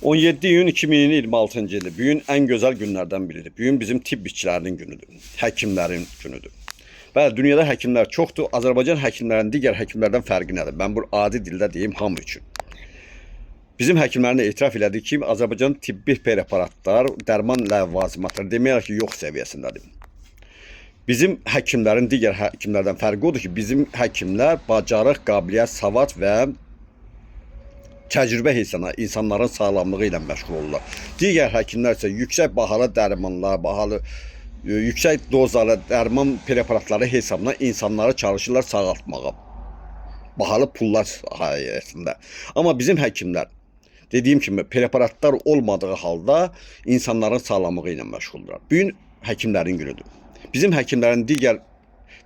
17 iyun 2026-cı ildir. Bu gün ən gözəl günlərdən biridir. Bu gün bizim tibb işçilərinin günüdür. Həkimlərin günüdür. Bəli, dünyada həkimlər çoxdur. Azərbaycan həkimlərinin digər həkimlərdən fərqi nədir? Mən bu adi dildə deyim hamı üçün. Bizim həkimlərin də etiraf elədiyi kimi Azərbaycan tibbi preparatlar, dərman ləvazimatları demək ki, yox səviyyəsindədir. Bizim həkimlərin digər həkimlərdən fərqi odur ki, bizim həkimlər bacarıq, qabiliyyət, savad və təcrübə hesabına insanların sağlamlığı ilə məşğul olurlar. Digər həkimlər isə yüksək bahalı dərmanlar, yüksək dozlarla dərman preparatları hesabına insanları çalışırlar sağaltmağa. Bahalı pullar sayəsində. Amma bizim həkimlər dediyim kimi preparatlar olmadığı halda insanların sağlamlığı ilə məşğuldurlar. Bu gün həkimlərin günüdür. Bizim həkimlərin digər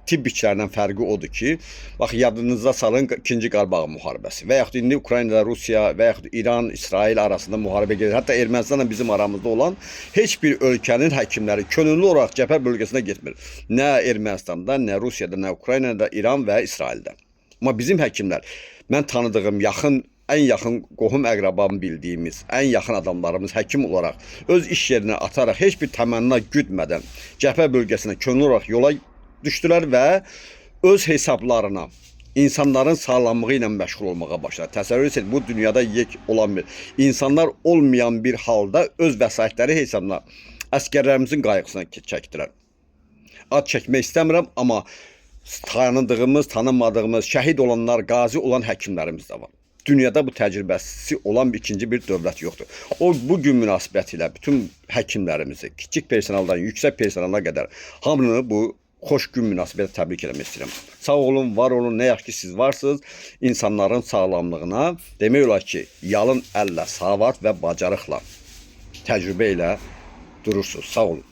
tibb işçilərindən fərqi odur ki, bax yadınızda salın 2-ci Qarabağ müharibəsi və yaxud indi Ukraynada Rusiya və yaxud İran, İsrail arasında müharibə gedir. Hətta Ermənistanla bizim aramızda olan heç bir ölkənin həkimləri könüllü olaraq cəbhə bölgəsinə getmir. Nə Ermənistanda, nə Rusiyada, nə Ukraynada, İran və İsraildə. Amma bizim həkimlər, mən tanıdığım ən yaxın qohum əqrabamı bildiyimiz, ən yaxın adamlarımız həkim olaraq öz iş yerinə ataraq heç bir təmənna güdmədən cəbhə bölgəsinə könüllü olaraq yola düşdülər və öz hesablarına insanların sağlamlığı ilə məşğul olmağa başladı. Təsəvvür edin, bu dünyada olan bir insanlar olmayan bir halda öz vəsaitləri hesabına əskərlərimizin qayğısına çəkdilər. Ad çəkmək istəmirəm, amma tanıdığımız, tanınmadığımız, şəhid olanlar, qazi olan həkimlərimiz də var. Dünyada bu təcrübəsi olan ikinci bir dövlət yoxdur. O, bu gün münasibətilə bütün həkimlərimizi, kiçik personaldan yüksək personala qədər hamını bu xoş gün münasibəti təbrik eləmək istəyirəm. Sağ olun, var olun, nə yaxşı ki siz varsınız. İnsanların sağlamlığına demək olar ki, yalın əllə, savad və bacarıqla, təcrübə ilə durursunuz. Sağ olun.